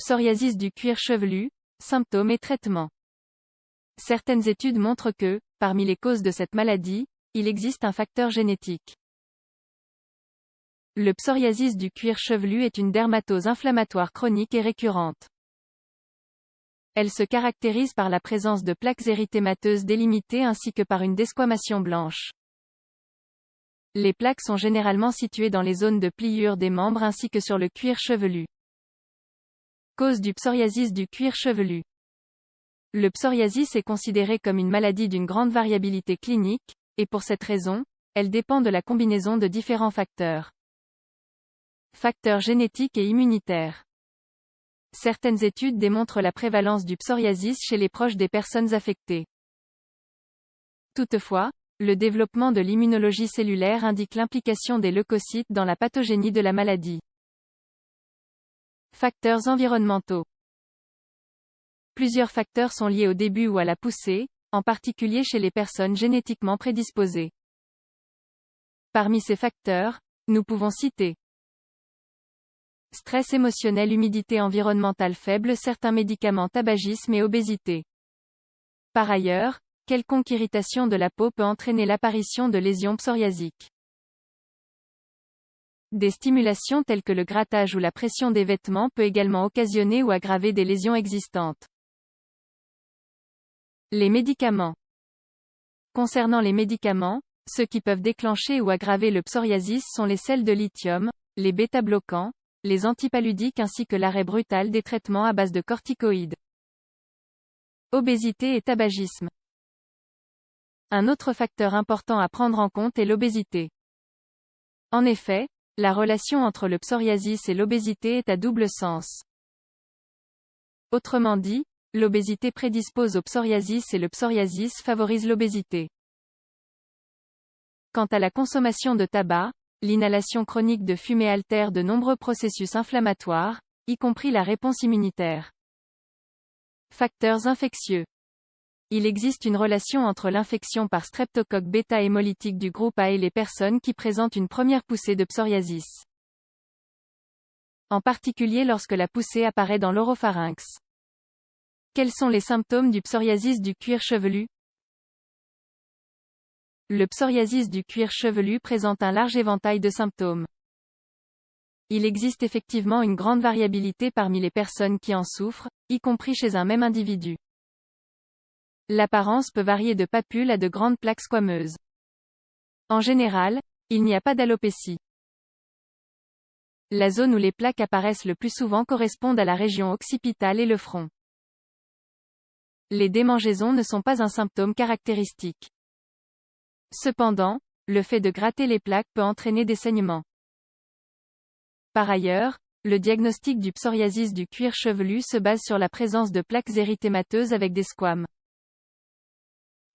Psoriasis du cuir chevelu, symptômes et traitements. Certaines études montrent que, parmi les causes de cette maladie, il existe un facteur génétique. Le psoriasis du cuir chevelu est une dermatose inflammatoire chronique et récurrente. Elle se caractérise par la présence de plaques érythémateuses délimitées ainsi que par une desquamation blanche. Les plaques sont généralement situées dans les zones de pliure des membres ainsi que sur le cuir chevelu. Cause du psoriasis du cuir chevelu. Le psoriasis est considéré comme une maladie d'une grande variabilité clinique, et pour cette raison, elle dépend de la combinaison de différents facteurs. Facteurs génétiques et immunitaires. Certaines études démontrent la prévalence du psoriasis chez les proches des personnes affectées. Toutefois, le développement de l'immunologie cellulaire indique l'implication des leucocytes dans la pathogénie de la maladie. Facteurs environnementaux. Plusieurs facteurs sont liés au début ou à la poussée, en particulier chez les personnes génétiquement prédisposées. Parmi ces facteurs, nous pouvons citer stress émotionnel, humidité environnementale faible, certains médicaments, tabagisme et obésité. Par ailleurs, quelconque irritation de la peau peut entraîner l'apparition de lésions psoriasiques. Des stimulations telles que le grattage ou la pression des vêtements peut également occasionner ou aggraver des lésions existantes. Les médicaments. Concernant les médicaments, ceux qui peuvent déclencher ou aggraver le psoriasis sont les sels de lithium, les bêta-bloquants, les antipaludiques ainsi que l'arrêt brutal des traitements à base de corticoïdes. Obésité et tabagisme. Un autre facteur important à prendre en compte est l'obésité. En effet, la relation entre le psoriasis et l'obésité est à double sens. Autrement dit, l'obésité prédispose au psoriasis et le psoriasis favorise l'obésité. Quant à la consommation de tabac, l'inhalation chronique de fumée altère de nombreux processus inflammatoires, y compris la réponse immunitaire. Facteurs infectieux. Il existe une relation entre l'infection par streptocoque bêta-hémolytique du groupe A et les personnes qui présentent une première poussée de psoriasis. En particulier lorsque la poussée apparaît dans l'oropharynx. Quels sont les symptômes du psoriasis du cuir chevelu? Le psoriasis du cuir chevelu présente un large éventail de symptômes. Il existe effectivement une grande variabilité parmi les personnes qui en souffrent, y compris chez un même individu. L'apparence peut varier de papules à de grandes plaques squameuses. En général, il n'y a pas d'alopécie. La zone où les plaques apparaissent le plus souvent correspond à la région occipitale et le front. Les démangeaisons ne sont pas un symptôme caractéristique. Cependant, le fait de gratter les plaques peut entraîner des saignements. Par ailleurs, le diagnostic du psoriasis du cuir chevelu se base sur la présence de plaques érythémateuses avec des squames.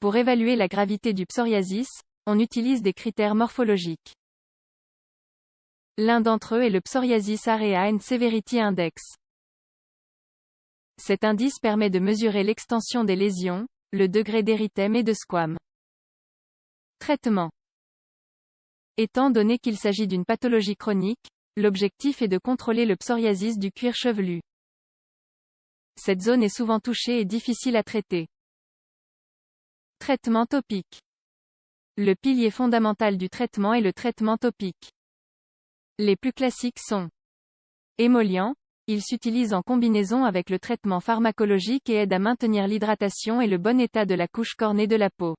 Pour évaluer la gravité du psoriasis, on utilise des critères morphologiques. L'un d'entre eux est le Psoriasis Area and Severity Index. Cet indice permet de mesurer l'extension des lésions, le degré d'érythème et de squame. Traitement. Étant donné qu'il s'agit d'une pathologie chronique, l'objectif est de contrôler le psoriasis du cuir chevelu. Cette zone est souvent touchée et difficile à traiter. Traitement topique. Le pilier fondamental du traitement est le traitement topique. Les plus classiques sont émollients, ils s'utilisent en combinaison avec le traitement pharmacologique et aident à maintenir l'hydratation et le bon état de la couche cornée de la peau.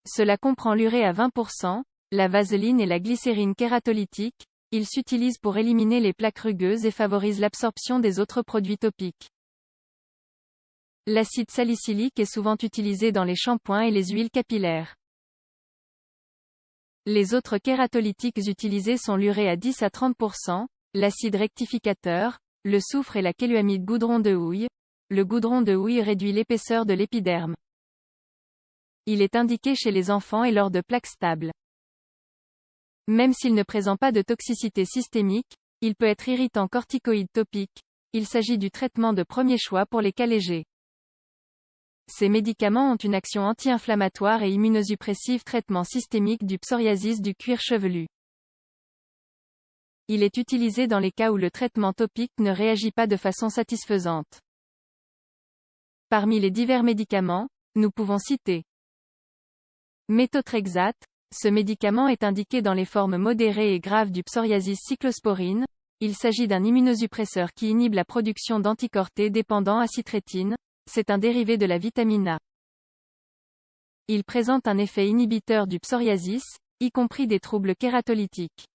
Cela comprend l'urée à 20%, la vaseline et la glycérine kératolytique, ils s'utilisent pour éliminer les plaques rugueuses et favorisent l'absorption des autres produits topiques. L'acide salicylique est souvent utilisé dans les shampoings et les huiles capillaires. Les autres kératolytiques utilisés sont l'urée à 10 à 30%, l'acide rectificateur, le soufre et la kéluamide goudron de houille. Le goudron de houille réduit l'épaisseur de l'épiderme. Il est indiqué chez les enfants et lors de plaques stables. Même s'il ne présente pas de toxicité systémique, il peut être irritant. Corticoïdes topiques, il s'agit du traitement de premier choix pour les cas légers. Ces médicaments ont une action anti-inflammatoire et immunosuppressive. Traitement systémique du psoriasis du cuir chevelu. Il est utilisé dans les cas où le traitement topique ne réagit pas de façon satisfaisante. Parmi les divers médicaments, nous pouvons citer méthotrexate. Ce médicament est indiqué dans les formes modérées et graves du psoriasis cyclosporine. Il s'agit d'un immunosuppresseur qui inhibe la production d'anticorps T dépendants à citrétine. C'est un dérivé de la vitamine A. Il présente un effet inhibiteur du psoriasis, y compris des troubles kératolytiques.